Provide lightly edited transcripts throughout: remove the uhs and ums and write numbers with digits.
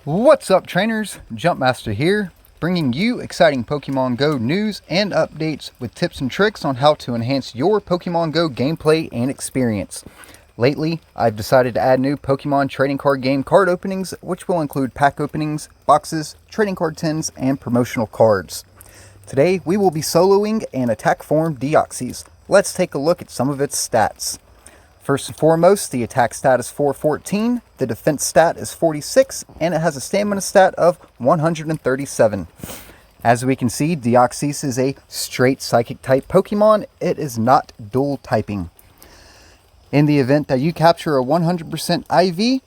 What's up, trainers? Jumpmaster here, bringing you exciting Pokemon Go news and updates with tips and tricks on how to enhance your Pokemon Go gameplay and experience. Lately, I've decided to add new Pokemon trading card game card openings, which will include pack openings, boxes, trading card tins, and promotional cards. Today, we will be soloing an attack form Deoxys. Let's take a look at some of its stats. First and foremost, the attack stat is 414, the defense stat is 46, and it has a stamina stat of 137. As we can see, Deoxys is a straight psychic type Pokemon. It is not dual typing. In the event that you capture a 100% IV,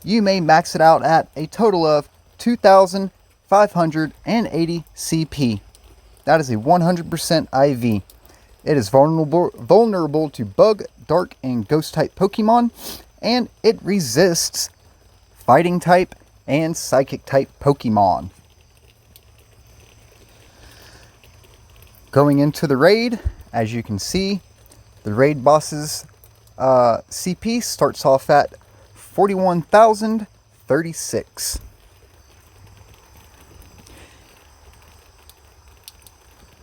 you may max it out at a total of 2,580 CP. That is a 100% IV. It is vulnerable to bug, dark, and ghost type Pokemon, and it resists fighting type and psychic type Pokemon. Going into the raid, as you can see, the raid boss's CP starts off at 41,036.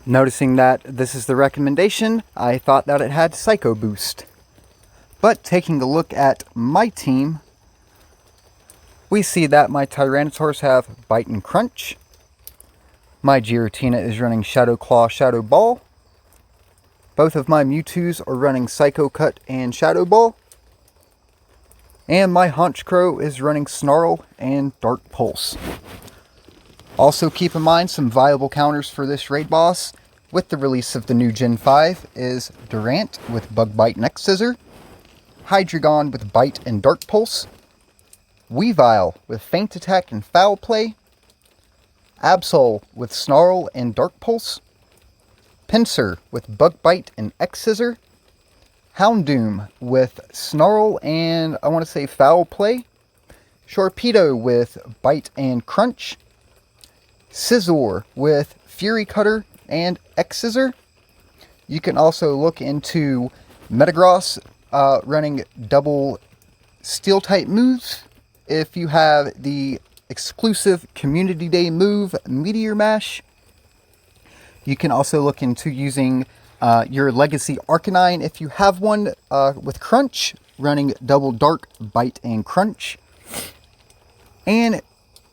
Noticing that this is the recommendation, I thought that it had Psycho Boost. But taking a look at my team, we see that my Tyranisaurs have Bite and Crunch. My Giratina is running Shadow Claw, Shadow Ball. Both of my Mewtwo's are running Psycho Cut and Shadow Ball. And my Honchkrow is running Snarl and Dark Pulse. Also keep in mind some viable counters for this raid boss with the release of the new Gen 5 is Durant with Bug Bite and X-Scissor, Hydreigon with Bite and Dark Pulse, Weavile with Feint Attack and Foul Play, Absol with Snarl and Dark Pulse, Pinsir with Bug Bite and X-Scissor, Houndoom with Snarl and I want to say Foul Play, Sharpedo with Bite and Crunch, Scizor with Fury Cutter and X-Scissor. You can also look into Metagross running double Steel type moves. If you have the exclusive Community Day move Meteor Mash, you can also look into using your Legacy Arcanine if you have one with Crunch, running double Dark Bite and Crunch. And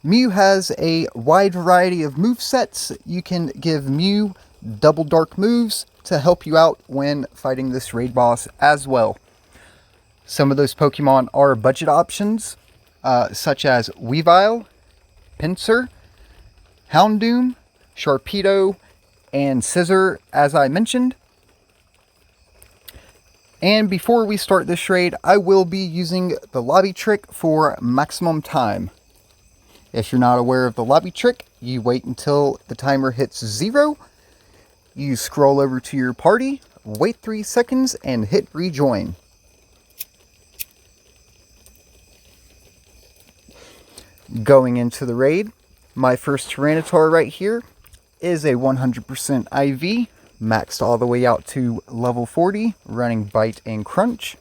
Mew has a wide variety of movesets. You can give Mew double dark moves to help you out when fighting this raid boss as well. Some of those Pokemon are budget options, such as Weavile, Pinsir, Houndoom, Sharpedo, and Scizor, as I mentioned. And before we start this raid, I will be using the lobby trick for maximum time. If you're not aware of the lobby trick, you wait until the timer hits 0. You scroll over to your party, wait 3 seconds, and hit rejoin. Going into the raid, my first Tyranitar right here is a 100% IV, maxed all the way out to level 40, running Bite and Crunch.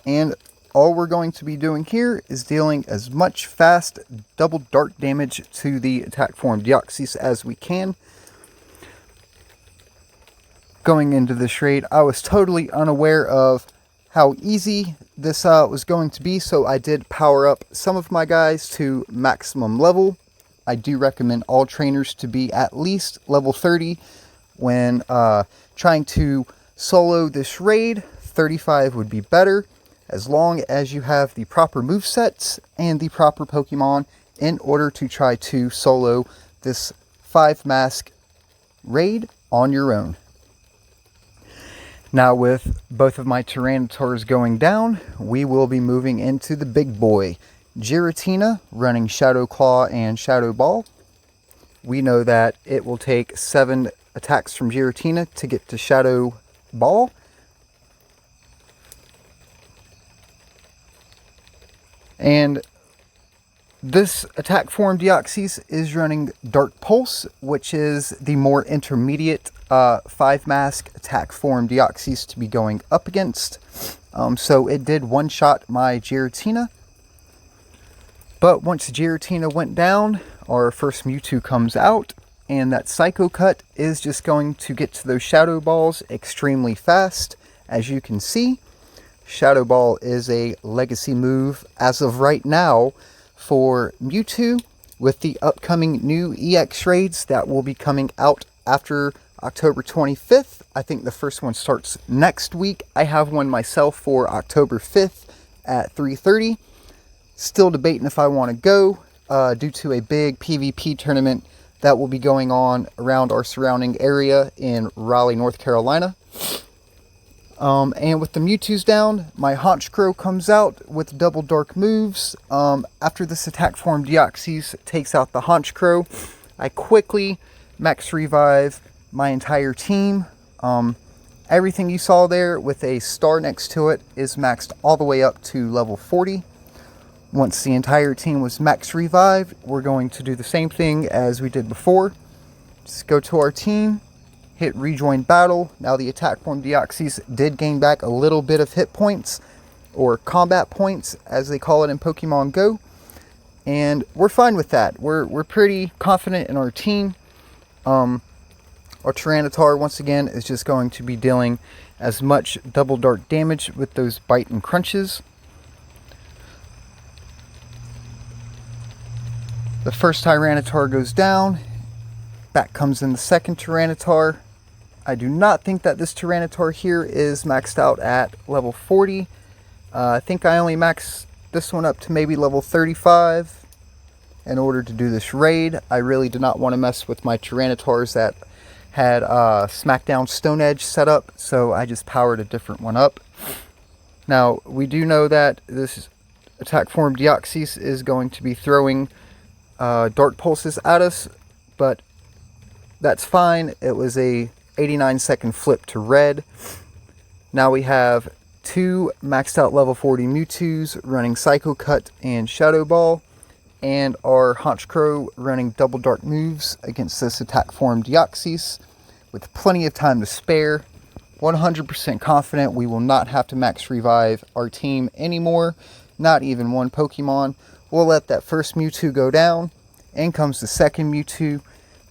And all we're going to be doing here is dealing as much fast double dark damage to the attack form Deoxys as we can. Going into this raid, I was totally unaware of how easy this was going to be, so I did power up some of my guys to maximum level. I do recommend all trainers to be at least level 30 when trying to solo this raid. 35 would be better, as long as you have the proper movesets and the proper Pokemon in order to try to solo this 5-mask raid on your own. Now with both of my Tyranitars going down, we will be moving into the big boy. Giratina running Shadow Claw and Shadow Ball. We know that it will take 7 attacks from Giratina to get to Shadow Ball. And this attack form Deoxys is running Dark Pulse, which is the more intermediate 5-mask attack form Deoxys to be going up against. So it did one-shot my Giratina. But once Giratina went down, our first Mewtwo comes out, and that Psycho Cut is just going to get to those Shadow Balls extremely fast. As you can see, Shadow Ball is a legacy move as of right now for Mewtwo, with the upcoming new EX raids that will be coming out after October 25th. I think the first one starts next week. I have one myself for October 5th at 3:30. Still debating if I want to go due to a big PvP tournament that will be going on around our surrounding area in Raleigh, North Carolina. And with the Mewtwo's down, my Honchkrow comes out with double dark moves. After this attack form Deoxys takes out the Honchkrow, I quickly max revive my entire team. Everything you saw there with a star next to it is maxed all the way up to level 40. Once the entire team was max revived, we're going to do the same thing as we did before. Just go to our team, hit rejoin battle. Now the attack form Deoxys did gain back a little bit of hit points, or combat points as they call it in Pokemon Go. And we're fine with that. We're pretty confident in our team. Our Tyranitar once again is just going to be dealing as much double dark damage with those bite and crunches. The first Tyranitar goes down. Back comes in the second Tyranitar. I do not think that this Tyranitar here is maxed out at level 40. I think I only maxed this one up to maybe level 35 in order to do this raid. I really did not want to mess with my Tyranitars that had Smackdown Stone Edge set up, so I just powered a different one up. Now, we do know that this attack form Deoxys is going to be throwing Dark Pulses at us, but that's fine. It was a 89-second flip to red. Now we have two maxed out level 40 Mewtwo's running Psycho Cut and Shadow Ball, and our Honchkrow running double dark moves against this attack form Deoxys with plenty of time to spare. 100% confident we will not have to max revive our team anymore, not even one Pokemon. We'll let that first Mewtwo go down. In comes the second Mewtwo.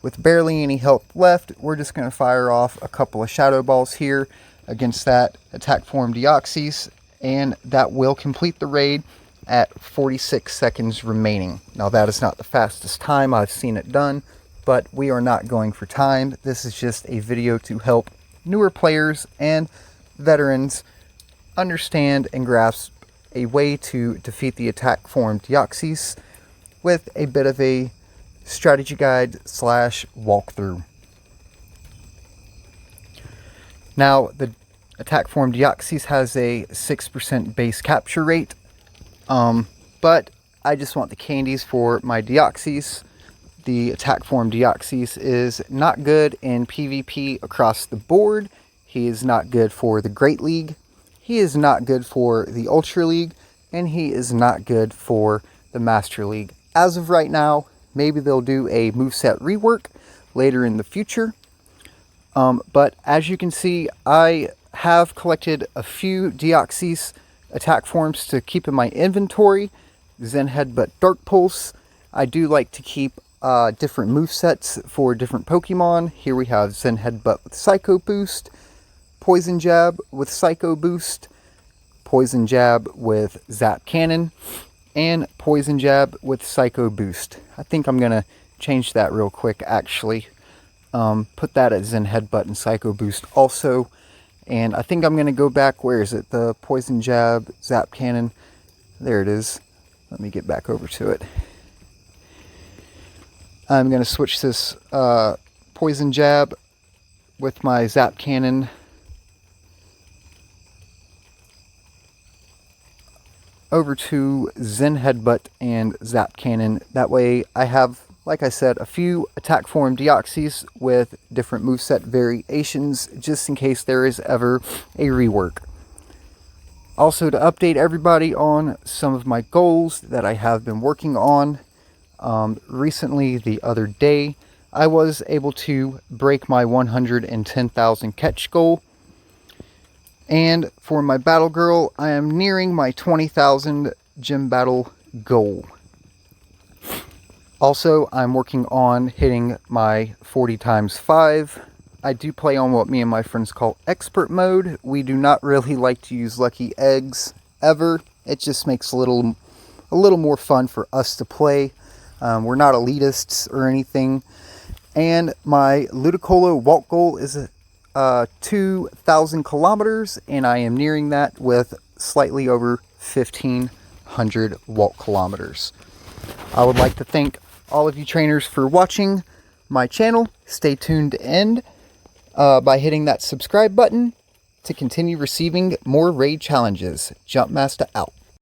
With barely any health left, we're just going to fire off a couple of Shadow Balls here against that attack form Deoxys, and that will complete the raid at 46 seconds remaining. Now that is not the fastest time I've seen it done, but we are not going for time. This is just a video to help newer players and veterans understand and grasp a way to defeat the attack form Deoxys with a bit of a strategy guide / walkthrough. Now, the attack form Deoxys has a 6% base capture rate, but I just want the candies for my Deoxys. The attack form Deoxys is not good in PvP across the board. He is not good for the Great League. He is not good for the Ultra League, and he is not good for the Master League. As of right now, maybe they'll do a moveset rework later in the future. But as you can see, I have collected a few Deoxys attack forms to keep in my inventory. Zen Headbutt, Dark Pulse. I do like to keep different movesets for different Pokemon. Here we have Zen Headbutt with Psycho Boost, Poison Jab with Psycho Boost, Poison Jab with Zap Cannon, and Poison Jab with Psycho Boost. I think I'm going to change that real quick, actually. Put that at Zen Headbutt and Psycho Boost also. And I think I'm going to go back, where is it? The Poison Jab, Zap Cannon. There it is. Let me get back over to it. I'm going to switch this Poison Jab with my Zap Cannon over to Zen Headbutt and Zap Cannon. That way I have, like I said, a few attack form Deoxys with different moveset variations, just in case there is ever a rework. Also, to update everybody on some of my goals that I have been working on, recently, the other day, I was able to break my 110,000 catch goal. And for my Battle Girl, I am nearing my 20,000 gym battle goal. Also, I'm working on hitting my 40 times 5. I do play on what me and my friends call expert mode. We do not really like to use lucky eggs ever. It just makes a little more fun for us to play. We're not elitists or anything. And my Ludicolo walk goal is 2,000 kilometers, and I am nearing that with slightly over 1,500 walk kilometers. I would like to thank all of you trainers for watching my channel. Stay tuned to end by hitting that subscribe button to continue receiving more raid challenges. Jumpmaster out.